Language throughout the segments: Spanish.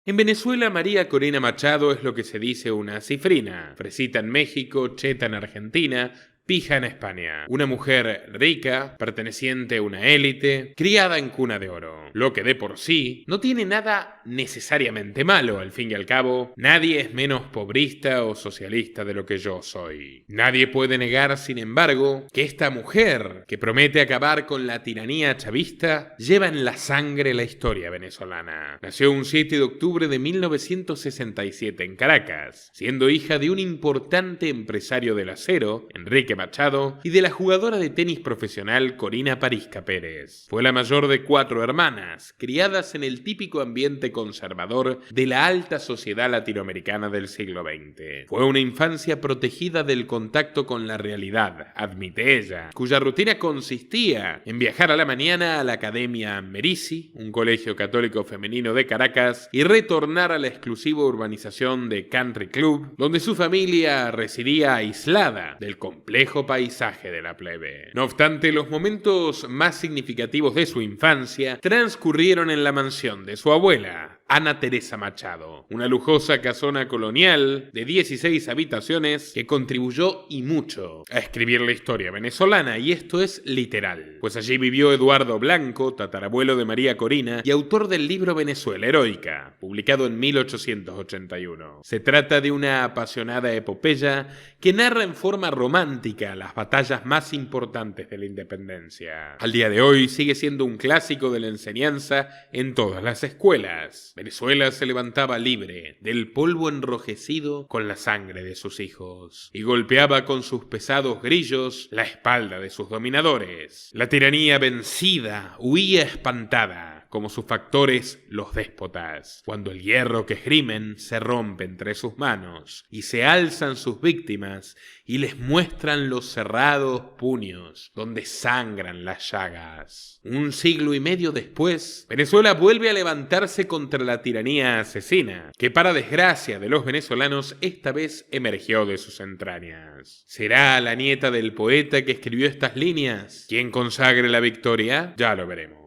En Venezuela, María Corina Machado es lo que se dice una cifrina, fresita en México, cheta en Argentina, pija en España. Una mujer rica, perteneciente a una élite, criada en cuna de oro. Lo que de por sí no tiene nada necesariamente malo, al fin y al cabo. Nadie es menos pobrista o socialista de lo que yo soy. Nadie puede negar, sin embargo, que esta mujer, que promete acabar con la tiranía chavista, lleva en la sangre la historia venezolana. Nació un 7 de octubre de 1967 en Caracas, siendo hija de un importante empresario del acero, Enrique Machado, y de la jugadora de tenis profesional Corina Parisca Pérez. Fue la mayor de 4 hermanas, criadas en el típico ambiente conservador de la alta sociedad latinoamericana del siglo XX. Fue una infancia protegida del contacto con la realidad, admite ella, cuya rutina consistía en viajar a la mañana a la Academia Merisi, un colegio católico femenino de Caracas, y retornar a la exclusiva urbanización de Country Club, donde su familia residía aislada del complejo paisaje de la plebe. No obstante, los momentos más significativos de su infancia transcurrieron en la mansión de su abuela, Ana Teresa Machado, una lujosa casona colonial de 16 habitaciones que contribuyó y mucho a escribir la historia venezolana, y esto es literal, pues allí vivió Eduardo Blanco, tatarabuelo de María Corina y autor del libro Venezuela Heroica, publicado en 1881. Se trata de una apasionada epopeya que narra en forma romántica las batallas más importantes de la independencia. Al día de hoy sigue siendo un clásico de la enseñanza en todas las escuelas. Venezuela se levantaba libre del polvo enrojecido con la sangre de sus hijos y golpeaba con sus pesados grillos la espalda de sus dominadores. La tiranía vencida huía espantada, como sus factores los déspotas, cuando el hierro que esgrimen se rompe entre sus manos y se alzan sus víctimas y les muestran los cerrados puños donde sangran las llagas. Un siglo y medio después, Venezuela vuelve a levantarse contra la tiranía asesina, que para desgracia de los venezolanos esta vez emergió de sus entrañas. ¿Será la nieta del poeta que escribió estas líneas quien consagre la victoria? Ya lo veremos.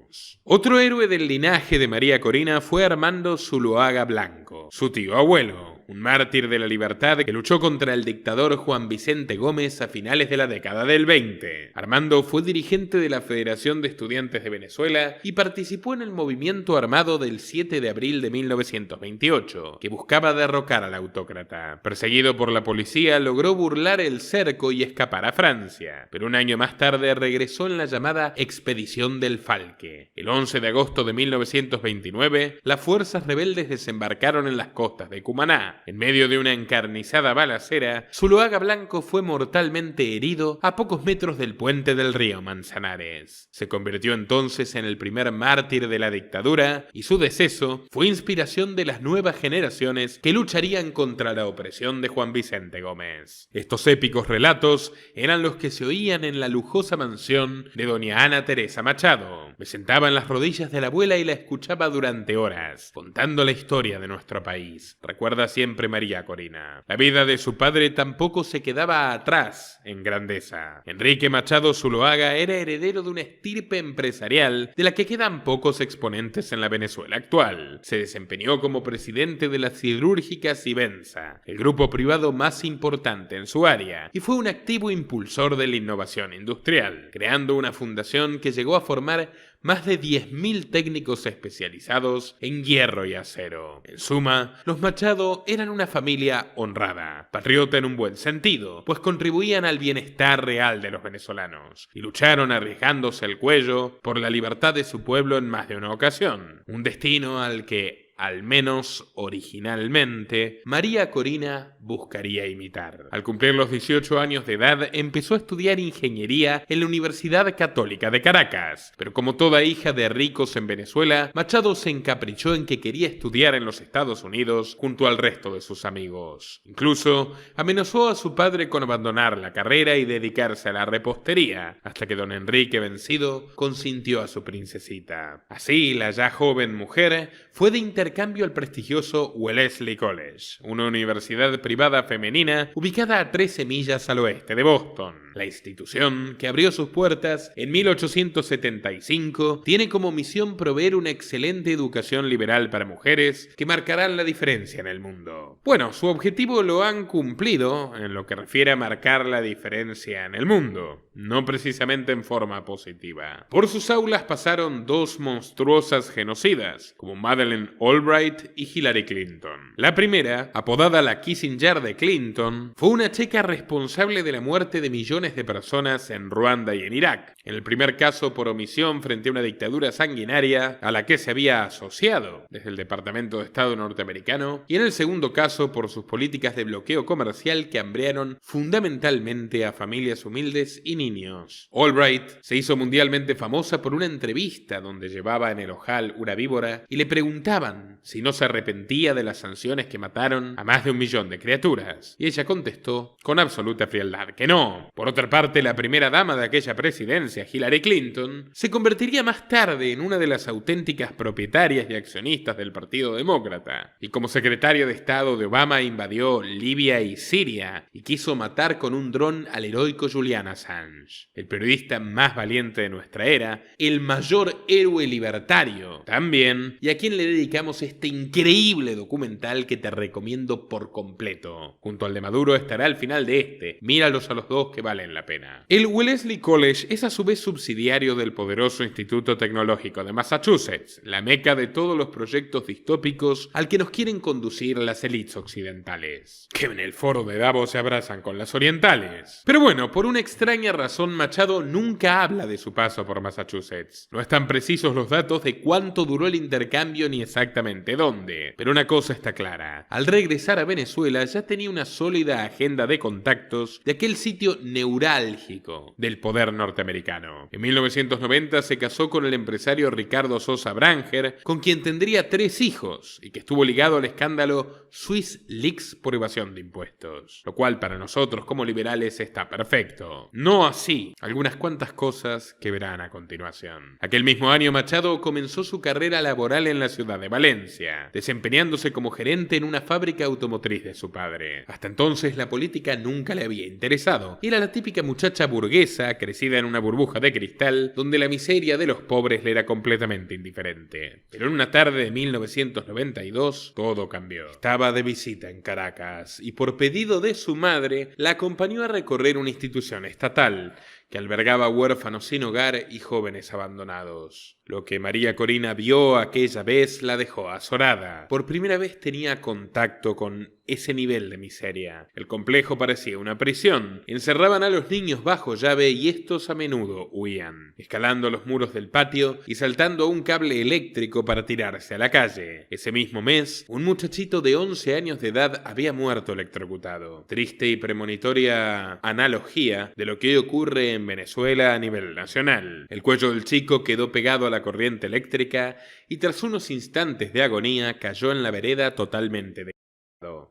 Otro héroe del linaje de María Corina fue Armando Zuloaga Blanco, su tío abuelo, un mártir de la libertad que luchó contra el dictador Juan Vicente Gómez a finales de la década del 20. Armando fue dirigente de la Federación de Estudiantes de Venezuela y participó en el movimiento armado del 7 de abril de 1928, que buscaba derrocar al autócrata. Perseguido por la policía, logró burlar el cerco y escapar a Francia, pero un año más tarde regresó en la llamada Expedición del Falque. El 11 de agosto de 1929, las fuerzas rebeldes desembarcaron en las costas de Cumaná. En medio de una encarnizada balacera, Zuloaga Blanco fue mortalmente herido a pocos metros del puente del río Manzanares. Se convirtió entonces en el primer mártir de la dictadura y su deceso fue inspiración de las nuevas generaciones que lucharían contra la opresión de Juan Vicente Gómez. Estos épicos relatos eran los que se oían en la lujosa mansión de doña Ana Teresa Machado. Me sentaba en las rodillas de la abuela y la escuchaba durante horas, contando la historia de nuestro país. Recuerda siempre María Corina. La vida de su padre tampoco se quedaba atrás en grandeza. Enrique Machado Zuloaga era heredero de una estirpe empresarial de la que quedan pocos exponentes en la Venezuela actual. Se desempeñó como presidente de la siderúrgica Sibenza, el grupo privado más importante en su área, y fue un activo impulsor de la innovación industrial, creando una fundación que llegó a formar más de 10.000 técnicos especializados en hierro y acero. En suma, los Machado eran una familia honrada, patriota en un buen sentido, pues contribuían al bienestar real de los venezolanos y lucharon arriesgándose el cuello por la libertad de su pueblo en más de una ocasión. Un destino al que, al menos originalmente, María Corina buscaría imitar. Al cumplir los 18 años de edad, empezó a estudiar ingeniería en la Universidad Católica de Caracas, pero como toda hija de ricos en Venezuela, Machado se encaprichó en que quería estudiar en los Estados Unidos junto al resto de sus amigos. Incluso amenazó a su padre con abandonar la carrera y dedicarse a la repostería, hasta que don Enrique, vencido, consintió a su princesita. Así, la ya joven mujer fue de interés intercambio al prestigioso Wellesley College, una universidad privada femenina ubicada a 13 millas al oeste de Boston. La institución, que abrió sus puertas en 1875, tiene como misión proveer una excelente educación liberal para mujeres que marcarán la diferencia en el mundo. Bueno, su objetivo lo han cumplido en lo que refiere a marcar la diferencia en el mundo, no precisamente en forma positiva. Por sus aulas pasaron dos monstruosas genocidas, como Madeleine Albright y Hillary Clinton. La primera, apodada la Kissinger de Clinton, fue una checa responsable de la muerte de millones de personas en Ruanda y en Irak. En el primer caso por omisión frente a una dictadura sanguinaria a la que se había asociado desde el Departamento de Estado norteamericano, y en el segundo caso por sus políticas de bloqueo comercial que hambrearon fundamentalmente a familias humildes y niños. Albright se hizo mundialmente famosa por una entrevista donde llevaba en el ojal una víbora y le preguntaban si no se arrepentía de las sanciones que mataron a más de 1 millón de criaturas, y ella contestó con absoluta frialdad que no. Por otra parte, la primera dama de aquella presidencia, Hillary Clinton, se convertiría más tarde en una de las auténticas propietarias y accionistas del Partido Demócrata, y como secretario de Estado de Obama invadió Libia y Siria y quiso matar con un dron al heroico Julian Assange, el periodista más valiente de nuestra era, el mayor héroe libertario también, y a quien le dedicamos este increíble documental que te recomiendo por completo. Junto al de Maduro estará al final de este, míralos a los dos que valen la pena. El Wellesley College es a su vez subsidiario del poderoso Instituto Tecnológico de Massachusetts, la meca de todos los proyectos distópicos al que nos quieren conducir las élites occidentales, que en el foro de Davos se abrazan con las orientales. Pero bueno, por una extraña razón Machado nunca habla de su paso por Massachusetts. No están precisos los datos de cuánto duró el intercambio ni exactamente dónde, pero una cosa está clara: al regresar a Venezuela ya tenía una sólida agenda de contactos de aquel sitio neurálgico del poder norteamericano. En 1990 se casó con el empresario Ricardo Sosa Branger, con quien tendría 3 hijos y que estuvo ligado al escándalo Swiss Leaks por evasión de impuestos, lo cual para nosotros como liberales está perfecto. No así algunas cuantas cosas que verán a continuación. Aquel mismo año Machado comenzó su carrera laboral en la ciudad de Valencia, desempeñándose como gerente en una fábrica automotriz de su padre. Hasta entonces la política nunca le había interesado. Era la típica muchacha burguesa, crecida en una burbuja de cristal, donde la miseria de los pobres le era completamente indiferente. Pero en una tarde de 1992, todo cambió. Estaba de visita en Caracas y por pedido de su madre, la acompañó a recorrer una institución estatal que albergaba huérfanos sin hogar y jóvenes abandonados. Lo que María Corina vio aquella vez la dejó azorada. Por primera vez tenía contacto con ese nivel de miseria. El complejo parecía una prisión. Encerraban a los niños bajo llave y estos a menudo huían, escalando los muros del patio y saltando a un cable eléctrico para tirarse a la calle. Ese mismo mes, un muchachito de 11 años de edad había muerto electrocutado. Triste y premonitoria analogía de lo que hoy ocurre en Venezuela a nivel nacional. El cuello del chico quedó pegado a la corriente eléctrica y tras unos instantes de agonía cayó en la vereda totalmente de...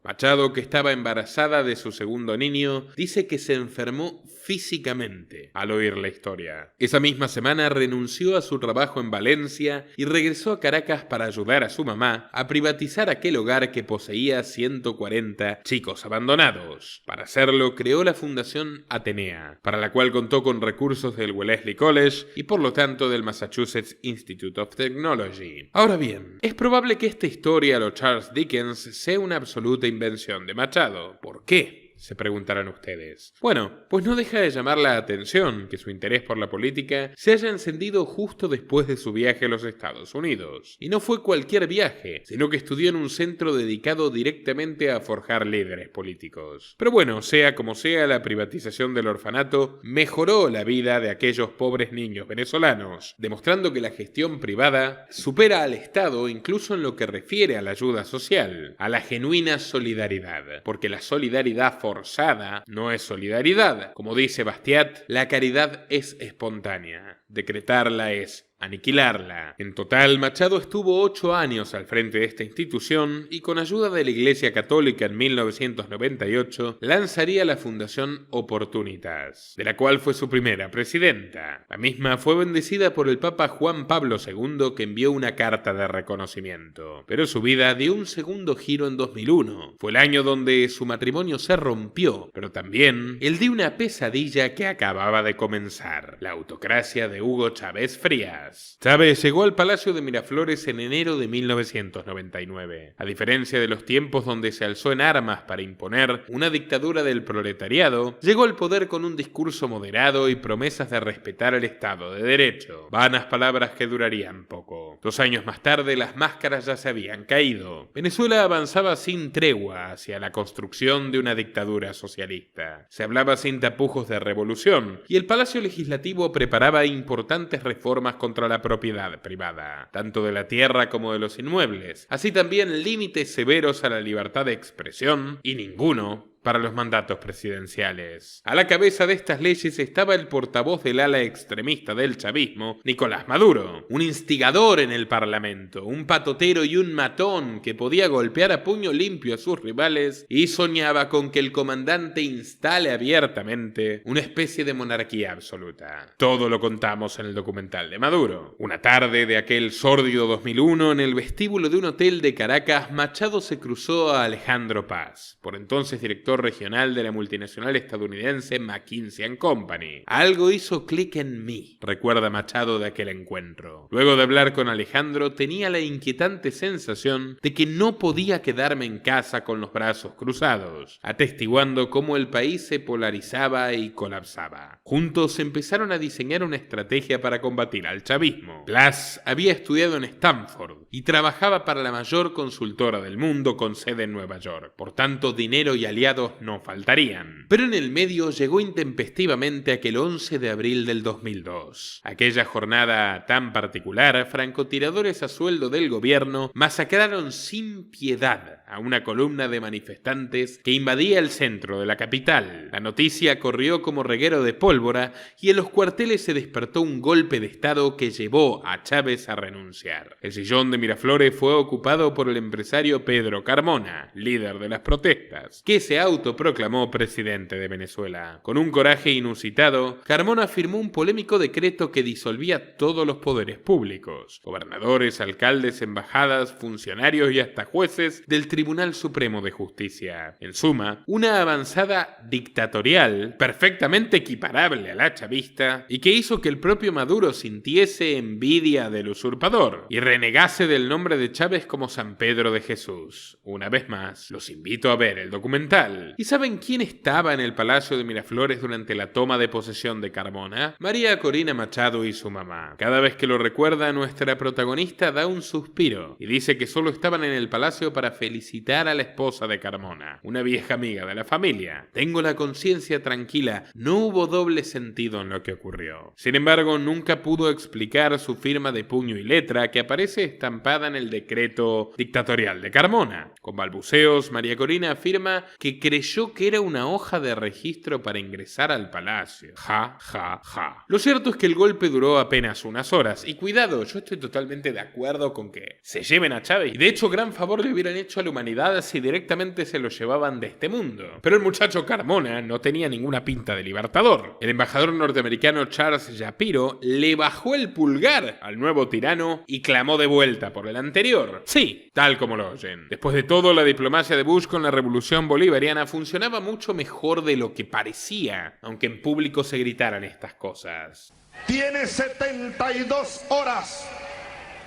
Machado, que estaba embarazada de su segundo niño, dice que se enfermó físicamente al oír la historia. Esa misma semana renunció a su trabajo en Valencia y regresó a Caracas para ayudar a su mamá a privatizar aquel hogar que poseía 140 chicos abandonados. Para hacerlo, creó la Fundación Atenea, para la cual contó con recursos del Wellesley College y por lo tanto del Massachusetts Institute of Technology. Ahora bien, es probable que esta historia a lo Charles Dickens sea una absoluta invención de Machado. ¿Por qué?, se preguntarán ustedes. Bueno, pues no deja de llamar la atención que su interés por la política se haya encendido justo después de su viaje a los Estados Unidos. Y no fue cualquier viaje, sino que estudió en un centro dedicado directamente a forjar líderes políticos. Pero bueno, sea como sea, la privatización del orfanato mejoró la vida de aquellos pobres niños venezolanos, demostrando que la gestión privada supera al Estado incluso en lo que refiere a la ayuda social, a la genuina solidaridad, porque la solidaridad forzada no es solidaridad. Como dice Bastiat, la caridad es espontánea, decretarla es aniquilarla. En total, Machado estuvo 8 años al frente de esta institución y con ayuda de la Iglesia Católica en 1998 lanzaría la Fundación Oportunitas, de la cual fue su primera presidenta. La misma fue bendecida por el Papa Juan Pablo II, que envió una carta de reconocimiento. Pero su vida dio un segundo giro en 2001. Fue el año donde su matrimonio se rompió, pero también el de una pesadilla que acababa de comenzar: la autocracia de Hugo Chávez Frías. Chávez llegó al Palacio de Miraflores en enero de 1999. A diferencia de los tiempos donde se alzó en armas para imponer una dictadura del proletariado, llegó al poder con un discurso moderado y promesas de respetar el Estado de Derecho. Vanas palabras que durarían poco. 2 años más tarde, las máscaras ya se habían caído. Venezuela avanzaba sin tregua hacia la construcción de una dictadura socialista. Se hablaba sin tapujos de revolución, y el Palacio Legislativo preparaba importantes reformas contra la propiedad privada, tanto de la tierra como de los inmuebles, así también límites severos a la libertad de expresión y ninguno para los mandatos presidenciales. A la cabeza de estas leyes estaba el portavoz del ala extremista del chavismo, Nicolás Maduro, un instigador en el Parlamento, un patotero y un matón que podía golpear a puño limpio a sus rivales y soñaba con que el comandante instale abiertamente una especie de monarquía absoluta. Todo lo contamos en el documental de Maduro. Una tarde de aquel sórdido 2001, en el vestíbulo de un hotel de Caracas, Machado se cruzó a Alejandro Paz, por entonces director regional de la multinacional estadounidense McKinsey & Company. Algo hizo clic en mí, recuerda Machado de aquel encuentro. Luego de hablar con Alejandro, tenía la inquietante sensación de que no podía quedarme en casa con los brazos cruzados, atestiguando cómo el país se polarizaba y colapsaba. Juntos empezaron a diseñar una estrategia para combatir al chavismo. Blas había estudiado en Stanford y trabajaba para la mayor consultora del mundo con sede en Nueva York. Por tanto, dinero y aliados no faltarían. Pero en el medio llegó intempestivamente aquel 11 de abril del 2002. Aquella jornada tan particular, francotiradores a sueldo del gobierno masacraron sin piedad a una columna de manifestantes que invadía el centro de la capital. La noticia corrió como reguero de pólvora y en los cuarteles se despertó un golpe de estado que llevó a Chávez a renunciar. El sillón de Miraflores fue ocupado por el empresario Pedro Carmona, líder de las protestas, que se autoproclamó presidente de Venezuela. Con un coraje inusitado, Carmona firmó un polémico decreto que disolvía todos los poderes públicos: gobernadores, alcaldes, embajadas, funcionarios y hasta jueces del Tribunal Supremo de Justicia. En suma, una avanzada dictatorial perfectamente equiparable a la chavista y que hizo que el propio Maduro sintiese envidia del usurpador y renegase del nombre de Chávez como San Pedro de Jesús. Una vez más, los invito a ver el documental. ¿Y saben quién estaba en el Palacio de Miraflores durante la toma de posesión de Carmona? María Corina Machado y su mamá. Cada vez que lo recuerda, nuestra protagonista da un suspiro y dice que solo estaban en el palacio para felicitar a la esposa de Carmona, una vieja amiga de la familia. Tengo la conciencia tranquila, no hubo doble sentido en lo que ocurrió. Sin embargo, nunca pudo explicar su firma de puño y letra que aparece estampada en el decreto dictatorial de Carmona. Con balbuceos, María Corina afirma que creyó que era una hoja de registro para ingresar al palacio. Ja, ja, ja. Lo cierto es que el golpe duró apenas unas horas. Y cuidado, yo estoy totalmente de acuerdo con que se lleven a Chávez. Y de hecho, gran favor le hubieran hecho a la humanidad si directamente se lo llevaban de este mundo. Pero el muchacho Carmona no tenía ninguna pinta de libertador. El embajador norteamericano Charles Shapiro le bajó el pulgar al nuevo tirano y clamó de vuelta por el anterior. Sí, tal como lo oyen. Después de todo, la diplomacia de Bush con la revolución bolivariana funcionaba mucho mejor de lo que parecía, aunque en público se gritaran estas cosas. Tiene 72 horas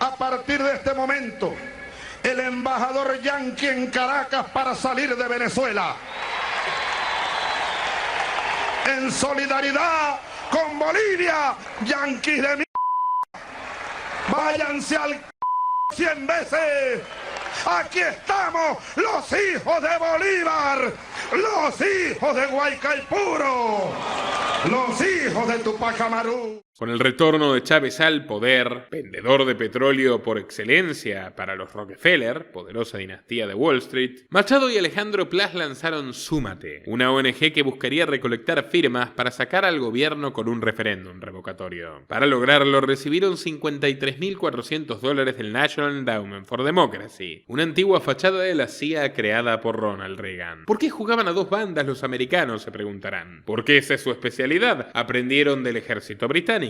a partir de este momento el embajador yanqui en Caracas para salir de Venezuela. En solidaridad con Bolivia, yanquis de mi... Váyanse al 100 veces. Aquí estamos, los hijos de Bolívar, los hijos de Guaycaipuro, los hijos de Tupac Amaru. Con el retorno de Chávez al poder, vendedor de petróleo por excelencia para los Rockefeller, poderosa dinastía de Wall Street, Machado y Alejandro Plas lanzaron Súmate, una ONG que buscaría recolectar firmas para sacar al gobierno con un referéndum revocatorio. Para lograrlo recibieron $53.400 del National Endowment for Democracy, una antigua fachada de la CIA creada por Ronald Reagan. ¿Por qué jugaban a dos bandas los americanos?, se preguntarán. Porque esa es su especialidad, aprendieron del ejército británico.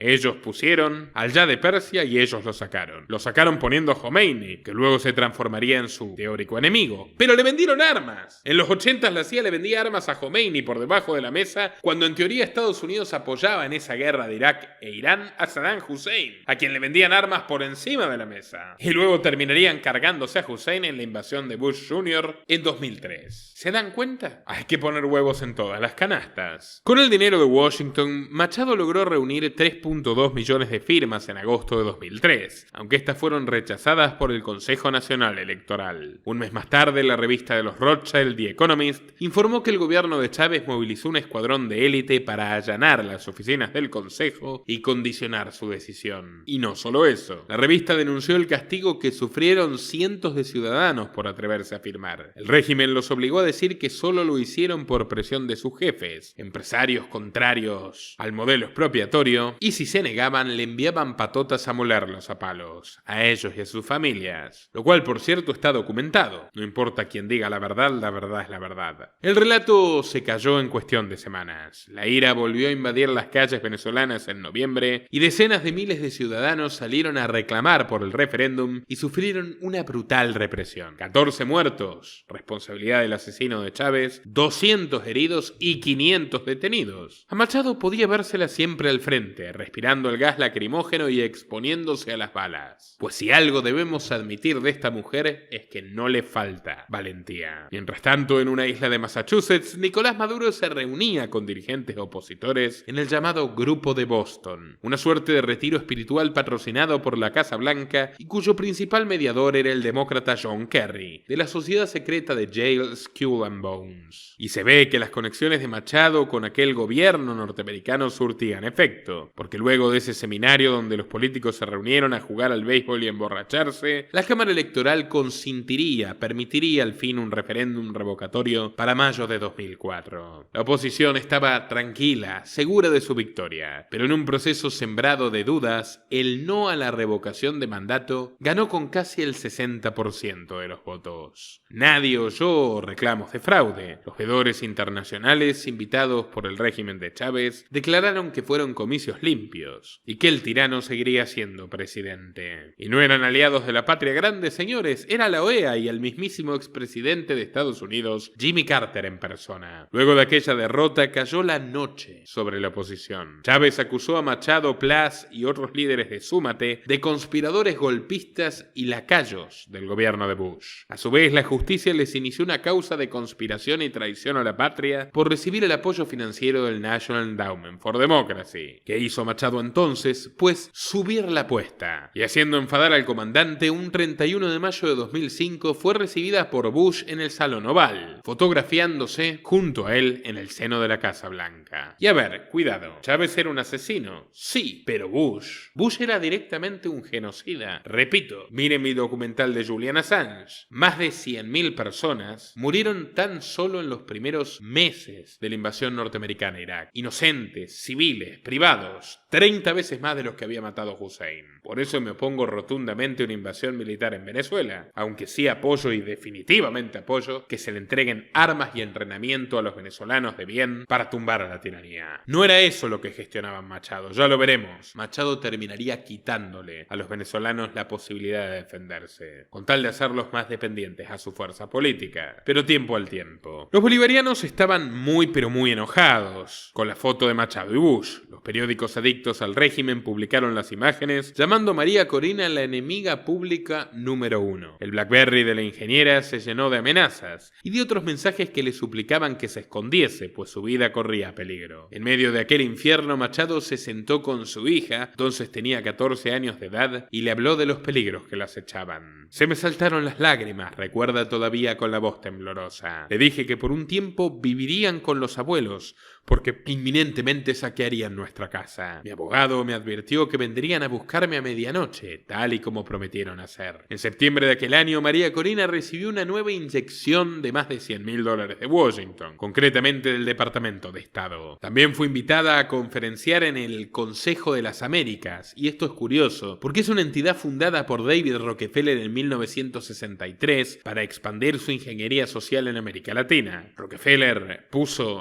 Ellos pusieron al Shah de Persia y ellos lo sacaron. Lo sacaron poniendo a Khomeini, que luego se transformaría en su teórico enemigo. Pero le vendieron armas. En los 80 la CIA le vendía armas a Khomeini por debajo de la mesa, cuando en teoría Estados Unidos apoyaba en esa guerra de Irak e Irán a Saddam Hussein, a quien le vendían armas por encima de la mesa. Y luego terminarían cargándose a Hussein en la invasión de Bush Jr. en 2003. ¿Se dan cuenta? Hay que poner huevos en todas las canastas. Con el dinero de Washington, Machado logró reunir 3.2 millones de firmas en agosto de 2003, aunque estas fueron rechazadas por el Consejo Nacional Electoral. Un mes más tarde, la revista de los Rothschild, The Economist, informó que el gobierno de Chávez movilizó un escuadrón de élite para allanar las oficinas del Consejo y condicionar su decisión. Y no solo eso, la revista denunció el castigo que sufrieron cientos de ciudadanos por atreverse a firmar. El régimen los obligó a decir que solo lo hicieron por presión de sus jefes, empresarios contrarios al modelo expropiatorio, y si se negaban le enviaban patotas a molerlos a palos, a ellos y a sus familias. Lo cual, por cierto, está documentado. No importa quién diga la verdad es la verdad. El relato se cayó en cuestión de semanas. La ira volvió a invadir las calles venezolanas en noviembre y decenas de miles de ciudadanos salieron a reclamar por el referéndum y sufrieron una brutal represión. 14 muertos, responsabilidad del asesino de Chávez, 200 heridos y 500 detenidos. A Machado podía vérsela siempre al frente, respirando el gas lacrimógeno y exponiéndose a las balas. Pues si algo debemos admitir de esta mujer es que no le falta valentía. Mientras tanto, en una isla de Massachusetts, Nicolás Maduro se reunía con dirigentes opositores en el llamado Grupo de Boston, una suerte de retiro espiritual patrocinado por la Casa Blanca y cuyo principal mediador era el demócrata John Kerry, de la sociedad secreta de Yale Skull and Bones. Y se ve que las conexiones de Machado con aquel gobierno norteamericano surtían efecto, porque luego de ese seminario donde los políticos se reunieron a jugar al béisbol y emborracharse, la Cámara Electoral permitiría al fin un referéndum revocatorio para mayo de 2004. La oposición estaba tranquila, segura de su victoria, pero en un proceso sembrado de dudas, el no a la revocación de mandato ganó con casi el 60% de los votos. Nadie oyó reclamos de fraude. Los veedores internacionales, invitados por el régimen de Chávez, declararon que fueron comicios limpios y que el tirano seguiría siendo presidente. Y no eran aliados de la patria grande, señores, era la OEA y el mismísimo expresidente de Estados Unidos, Jimmy Carter, en persona. Luego de aquella derrota cayó la noche sobre la oposición. Chávez acusó a Machado, Plas y otros líderes de Súmate de conspiradores golpistas y lacayos del gobierno de Bush. A su vez, la justicia les inició una causa de conspiración y traición a la patria por recibir el apoyo financiero del National Endowment for Democracy. ¿Qué hizo Machado entonces? Pues subir la apuesta. Y haciendo enfadar al comandante, un 31 de mayo de 2005 fue recibida por Bush en el Salón Oval, fotografiándose junto a él en el seno de la Casa Blanca. Y a ver, cuidado, ¿Chávez era un asesino? Sí, pero Bush era directamente un genocida. Repito, miren mi documental de Julian Assange. Más de 100.000 personas murieron tan solo en los primeros meses de la invasión norteamericana a Irak. Inocentes, civiles, privados, 30 veces más de los que había matado Hussein. Por eso me opongo rotundamente a una invasión militar en Venezuela, aunque sí apoyo y definitivamente apoyo que se le entreguen armas y entrenamiento a los venezolanos de bien para tumbar a la tiranía. No era eso lo que gestionaban Machado, ya lo veremos. Machado terminaría quitándole a los venezolanos la posibilidad de defenderse, con tal de hacerlos más dependientes a su fuerza política. Pero tiempo al tiempo. Los bolivarianos estaban muy enojados con la foto de Machado y Bush. Los periódicos adictos al régimen publicaron las imágenes, llamando a María Corina la enemiga pública número 1. El BlackBerry de la ingeniera se llenó de amenazas y de otros mensajes que le suplicaban que se escondiese, pues su vida corría peligro. En medio de aquel infierno, Machado se sentó con su hija, entonces tenía 14 años de edad, y le habló de los peligros que la acechaban. Se me saltaron las lágrimas, recuerda todavía con la voz temblorosa. Le dije que por un tiempo vivirían con los abuelos, porque inminentemente saquearían nuestra casa. Mi abogado me advirtió que vendrían a buscarme a medianoche, tal y como prometieron hacer. En septiembre de aquel año, María Corina recibió una nueva inyección de más de $100.000 de Washington, concretamente del Departamento de Estado. También fue invitada a conferenciar en el Consejo de las Américas, y esto es curioso, porque es una entidad fundada por David Rockefeller en 1963 para expandir su ingeniería social en América Latina. Rockefeller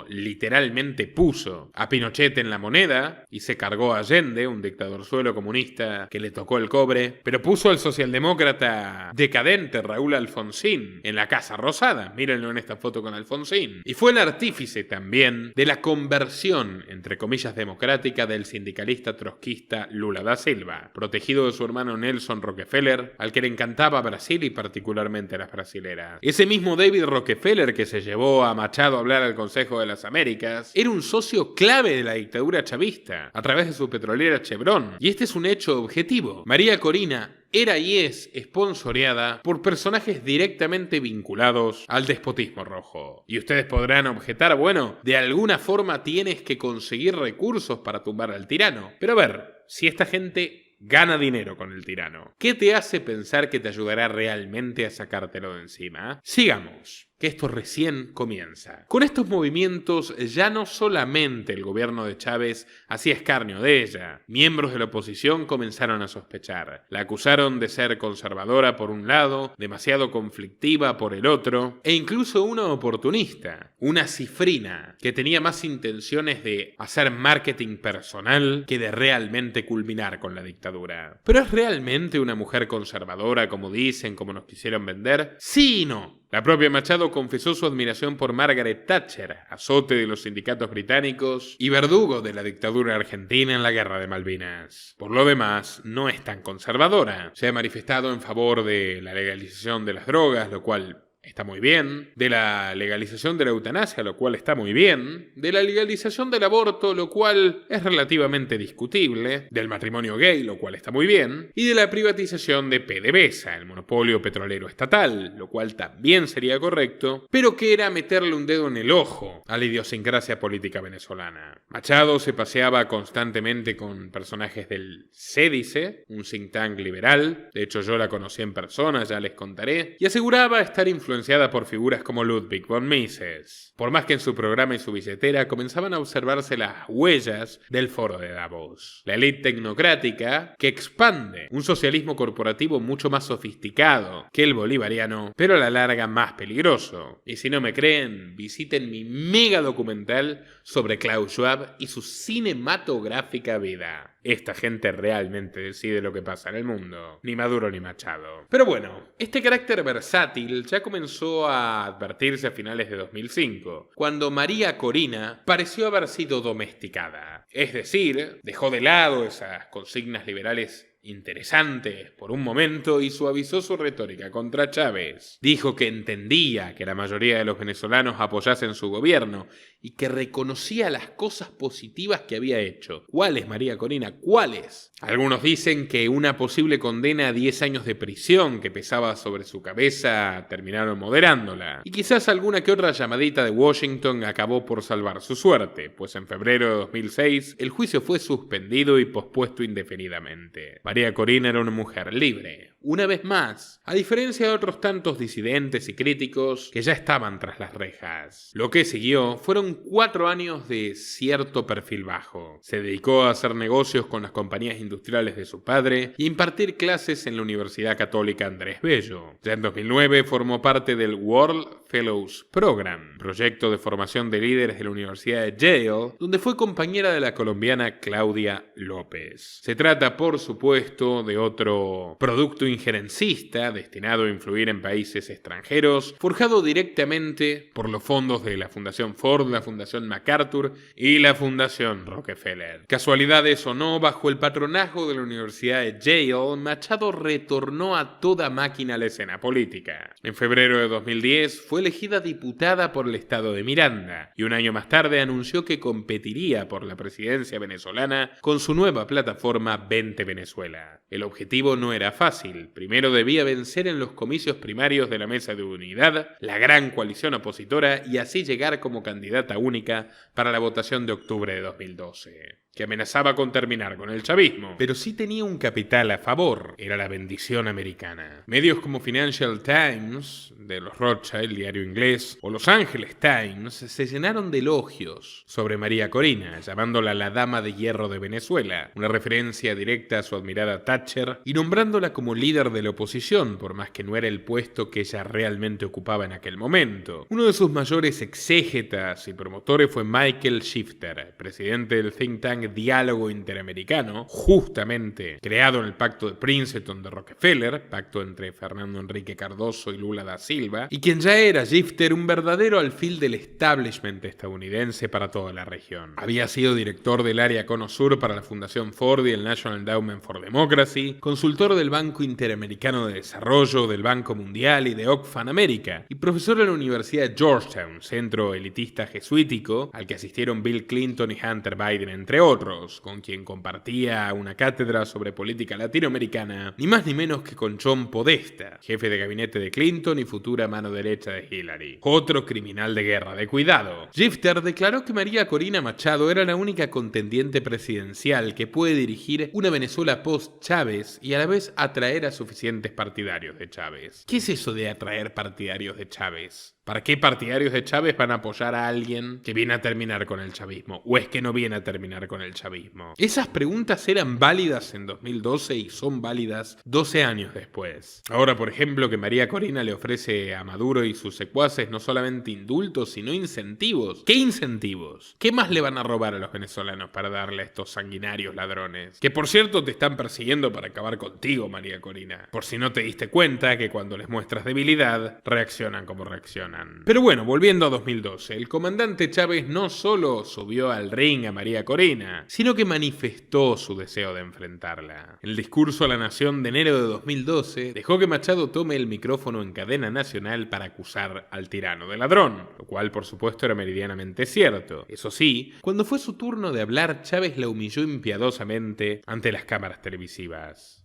literalmente puso a Pinochet en la moneda y se cargó a Allende, un dictadorzuelo comunista que le tocó el cobre, pero puso al socialdemócrata decadente Raúl Alfonsín en la Casa Rosada. Mírenlo en esta foto con Alfonsín. Y fue el artífice también de la conversión, entre comillas, democrática del sindicalista trotskista Lula da Silva, protegido de su hermano Nelson Rockefeller, al que le encantaba Brasil y particularmente las brasileras. Ese mismo David Rockefeller que se llevó a Machado a hablar al Consejo de las Américas era un socio clave de la dictadura chavista a través de su petrolera Chevron. Y este es un hecho objetivo. María Corina era y es esponsoreada por personajes directamente vinculados al despotismo rojo. Y ustedes podrán objetar, bueno, de alguna forma tienes que conseguir recursos para tumbar al tirano. Pero a ver, si esta gente gana dinero con el tirano, ¿qué te hace pensar que te ayudará realmente a sacártelo de encima? Sigamos, que esto recién comienza. Con estos movimientos ya no solamente el gobierno de Chávez hacía escarnio de ella, miembros de la oposición comenzaron a sospechar. La acusaron de ser conservadora por un lado, demasiado conflictiva por el otro, e incluso una oportunista, una cifrina, que tenía más intenciones de hacer marketing personal que de realmente culminar con la dictadura. ¿Pero es realmente una mujer conservadora como dicen, como nos quisieron vender? Sí y no. La propia Machado confesó su admiración por Margaret Thatcher, azote de los sindicatos británicos y verdugo de la dictadura argentina en la Guerra de Malvinas. Por lo demás, no es tan conservadora. Se ha manifestado en favor de la legalización de las drogas, lo cual está muy bien, de la legalización de la eutanasia, lo cual está muy bien, de la legalización del aborto, lo cual es relativamente discutible, del matrimonio gay, lo cual está muy bien, y de la privatización de PDVSA, el monopolio petrolero estatal, lo cual también sería correcto, pero que era meterle un dedo en el ojo a la idiosincrasia política venezolana. Machado se paseaba constantemente con personajes del Cédice, un think tank liberal, de hecho yo la conocí en persona, ya les contaré, y aseguraba estar influenciada por figuras como Ludwig von Mises, por más que en su programa y su billetera comenzaban a observarse las huellas del foro de Davos. La élite tecnocrática que expande un socialismo corporativo mucho más sofisticado que el bolivariano, pero a la larga más peligroso. Y si no me creen, visiten mi mega documental sobre Klaus Schwab y su cinematográfica vida. Esta gente realmente decide lo que pasa en el mundo, ni Maduro ni Machado. Pero bueno, este carácter versátil ya comenzó a advertirse a finales de 2005, cuando María Corina pareció haber sido domesticada. Es decir, dejó de lado esas consignas liberales interesantes por un momento y suavizó su retórica contra Chávez. Dijo que entendía que la mayoría de los venezolanos apoyasen su gobierno y que reconocía las cosas positivas que había hecho. ¿Cuáles, María Corina? ¿Cuáles? Algunos dicen que una posible condena a 10 años de prisión que pesaba sobre su cabeza terminaron moderándola. Y quizás alguna que otra llamadita de Washington acabó por salvar su suerte, pues en febrero de 2006 el juicio fue suspendido y pospuesto indefinidamente. María Corina era una mujer libre. Una vez más, a diferencia de otros tantos disidentes y críticos que ya estaban tras las rejas. Lo que siguió fueron 4 años de cierto perfil bajo. Se dedicó a hacer negocios con las compañías industriales de su padre y impartir clases en la Universidad Católica Andrés Bello. Ya en 2009 formó parte del World Fellows Program, proyecto de formación de líderes de la Universidad de Yale, donde fue compañera de la colombiana Claudia López. Se trata, por supuesto, de otro producto injerencista destinado a influir en países extranjeros, forjado directamente por los fondos de la Fundación Ford, la Fundación MacArthur y la Fundación Rockefeller. Casualidades o no, bajo el patronazgo de la Universidad de Yale, Machado retornó a toda máquina a la escena política. En febrero de 2010 fue fue elegida diputada por el estado de Miranda y un año más tarde anunció que competiría por la presidencia venezolana con su nueva plataforma Vente Venezuela. El objetivo no era fácil. Primero debía vencer en los comicios primarios de la Mesa de Unidad, la gran coalición opositora, y así llegar como candidata única para la votación de octubre de 2012, que amenazaba con terminar con el chavismo. Pero sí tenía un capital a favor, era la bendición americana. Medios como Financial Times, de los Rothschild, diario inglés, o Los Angeles Times se llenaron de elogios sobre María Corina, llamándola la dama de hierro de Venezuela, una referencia directa a su admirada Thatcher, y nombrándola como líder de la oposición, por más que no era el puesto que ella realmente ocupaba en aquel momento. Uno de sus mayores exégetas y promotores fue Michael Shifter, presidente del think tank Diálogo Interamericano, justamente creado en el Pacto de Princeton de Rockefeller, pacto entre Fernando Enrique Cardoso y Lula da Silva, y quien ya era Shifter un verdadero alfil del establishment estadounidense para toda la región. Había sido director del área Cono Sur para la Fundación Ford y el National Endowment for Democracy, consultor del Banco Interamericano de Desarrollo, del Banco Mundial y de Oxfam América, y profesor en la Universidad de Georgetown, centro elitista jesuítico al que asistieron Bill Clinton y Hunter Biden, entre otros, con quien compartía una cátedra sobre política latinoamericana, ni más ni menos que con John Podesta, jefe de gabinete de Clinton y futura mano derecha de Hillary. Otro criminal de guerra, de cuidado. Shifter declaró que María Corina Machado era la única contendiente presidencial que puede dirigir una Venezuela post-Chávez y a la vez atraer a suficientes partidarios de Chávez. ¿Qué es eso de atraer partidarios de Chávez? ¿Para qué partidarios de Chávez van a apoyar a alguien que viene a terminar con el chavismo? ¿O es que no viene a terminar con el chavismo? Esas preguntas eran válidas en 2012 y son válidas 12 años después. Ahora, por ejemplo, que María Corina le ofrece a Maduro y sus secuaces no solamente indultos, sino incentivos. ¿Qué incentivos? ¿Qué más le van a robar a los venezolanos para darle a estos sanguinarios ladrones? Que por cierto te están persiguiendo para acabar contigo, María Corina. Por si no te diste cuenta que cuando les muestras debilidad, reaccionan como reaccionan. Pero bueno, volviendo a 2012, el comandante Chávez no solo subió al ring a María Corina, sino que manifestó su deseo de enfrentarla. El discurso a la nación de enero de 2012 dejó que Machado tome el micrófono en cadena nacional para acusar al tirano de ladrón, lo cual por supuesto era meridianamente cierto. Eso sí, cuando fue su turno de hablar, Chávez la humilló impiadosamente ante las cámaras televisivas.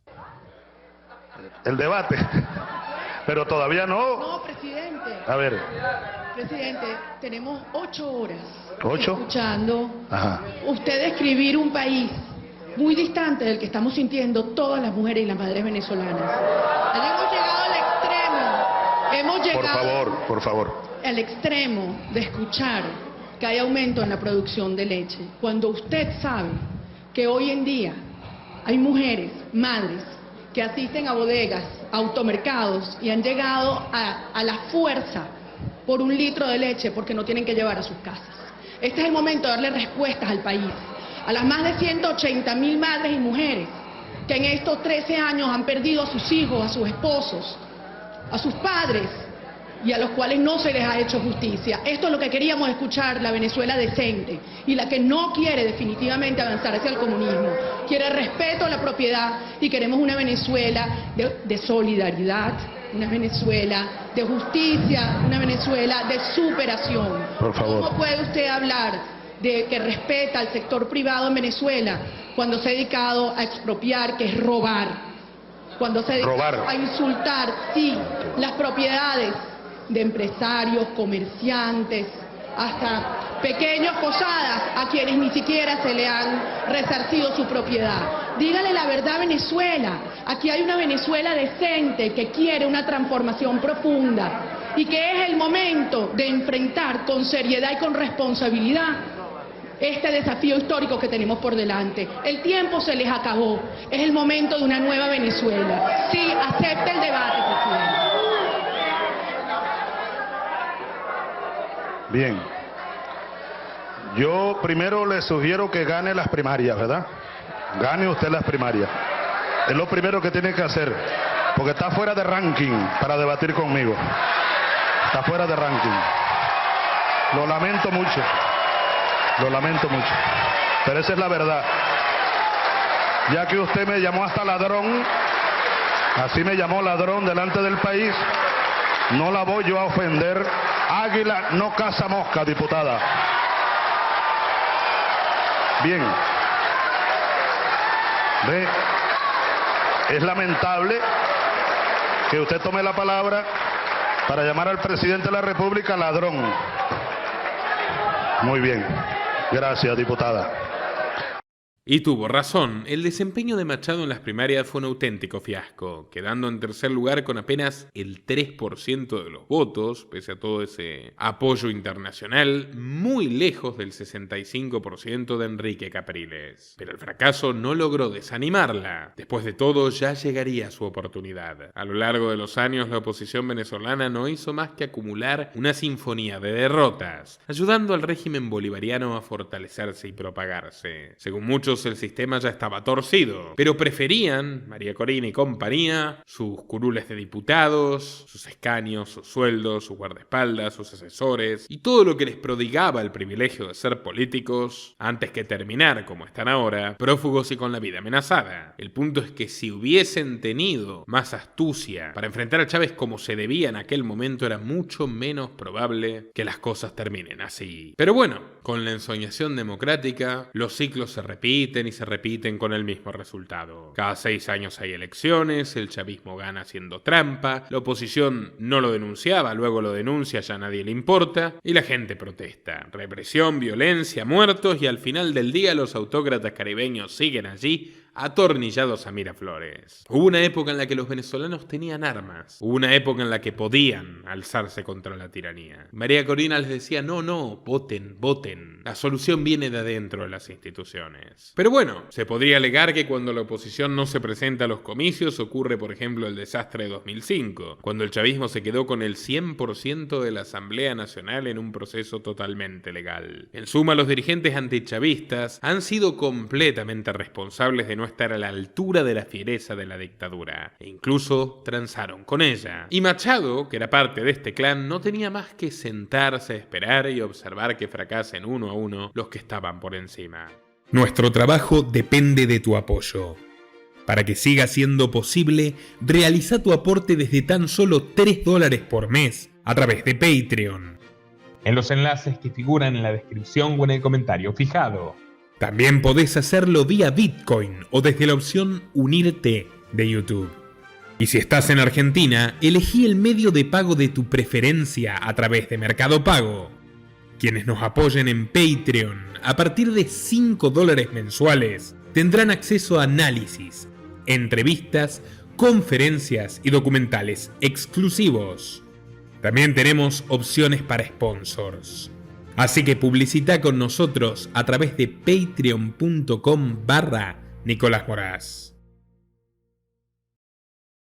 El debate. Pero todavía no. No, presidente. A ver. Presidente, tenemos 8 horas. ¿8? Escuchando. Ajá. Usted describir un país muy distante del que estamos sintiendo todas las mujeres y las madres venezolanas. Hemos llegado al extremo. Hemos llegado. Por favor. Al extremo de escuchar que hay aumento en la producción de leche. Cuando usted sabe que hoy en día hay mujeres, madres, que asisten a bodegas, a automercados y han llegado a la fuerza por 1 litro de leche porque no tienen que llevar a sus casas. Este es el momento de darle respuestas al país, a las más de 180.000 madres y mujeres que en estos 13 años han perdido a sus hijos, a sus esposos, a sus padres y a los cuales no se les ha hecho justicia. Esto es lo que queríamos escuchar, la Venezuela decente y la que no quiere definitivamente avanzar hacia el comunismo. Quiere respeto a la propiedad y queremos una Venezuela de solidaridad, una Venezuela de justicia, una Venezuela de superación. Por favor. ¿Cómo puede usted hablar de que respeta al sector privado en Venezuela cuando se ha dedicado a expropiar, que es robar? Cuando se ha dedicado a insultar, sí, las propiedades de empresarios, comerciantes, hasta pequeños posadas a quienes ni siquiera se le han resarcido su propiedad. Dígale la verdad a Venezuela. Aquí hay una Venezuela decente que quiere una transformación profunda y que es el momento de enfrentar con seriedad y con responsabilidad este desafío histórico que tenemos por delante. El tiempo se les acabó. Es el momento de una nueva Venezuela. Sí, acepte el debate, presidente. Bien. Yo primero le sugiero que gane las primarias, ¿verdad? Gane usted las primarias. Es lo primero que tiene que hacer, porque está fuera de ranking para debatir conmigo. Está fuera de ranking. Lo lamento mucho. Lo lamento mucho. Pero esa es la verdad. Ya que usted me llamó hasta ladrón, así me llamó ladrón delante del país, No la voy yo a ofender. Águila no caza mosca, diputada. Bien. Ve, es lamentable que usted tome la palabra para llamar al presidente de la República ladrón. Muy bien. Gracias, diputada. Y tuvo razón, el desempeño de Machado en las primarias fue un auténtico fiasco, quedando en tercer lugar con apenas el 3% de los votos, pese a todo ese apoyo internacional, muy lejos del 65% de Enrique Capriles. Pero el fracaso no logró desanimarla. Después de todo, ya llegaría su oportunidad. A lo largo de los años, la oposición venezolana no hizo más que acumular una sinfonía de derrotas, ayudando al régimen bolivariano a fortalecerse y propagarse. Según muchos, el sistema ya estaba torcido, pero preferían, María Corina y compañía, sus curules de diputados, sus escaños, sus sueldos, sus guardaespaldas, sus asesores y todo lo que les prodigaba el privilegio de ser políticos, antes que terminar, como están ahora, prófugos y con la vida amenazada. El punto es que si hubiesen tenido más astucia para enfrentar a Chávez como se debía en aquel momento, era mucho menos probable que las cosas terminen así. Pero bueno, con la ensoñación democrática, los ciclos se repiten y se repiten con el mismo resultado. Cada 6 años hay elecciones, el chavismo gana haciendo trampa, la oposición no lo denunciaba, luego lo denuncia, ya a nadie le importa, y la gente protesta. Represión, violencia, muertos, y al final del día los autócratas caribeños siguen allí, atornillados a Miraflores. Hubo una época en la que los venezolanos tenían armas. Hubo una época en la que podían alzarse contra la tiranía. María Corina les decía, no, voten, voten. La solución viene de adentro de las instituciones. Pero bueno, se podría alegar que cuando la oposición no se presenta a los comicios ocurre, por ejemplo, el desastre de 2005, cuando el chavismo se quedó con el 100% de la Asamblea Nacional en un proceso totalmente legal. En suma, los dirigentes antichavistas han sido completamente responsables de no estar a la altura de la fiereza de la dictadura, e incluso transaron con ella. Y Machado, que era parte de este clan, no tenía más que sentarse a esperar y observar que fracasen uno a uno los que estaban por encima. Nuestro trabajo depende de tu apoyo. Para que siga siendo posible, realiza tu aporte desde tan solo $3 por mes a través de Patreon, en los enlaces que figuran en la descripción o en el comentario fijado. También podés hacerlo vía Bitcoin o desde la opción Unirte de YouTube. Y si estás en Argentina, elegí el medio de pago de tu preferencia a través de Mercado Pago. Quienes nos apoyen en Patreon a partir de $5 mensuales tendrán acceso a análisis, entrevistas, conferencias y documentales exclusivos. También tenemos opciones para sponsors. Así que publicita con nosotros a través de patreon.com/Nicolás Moraz.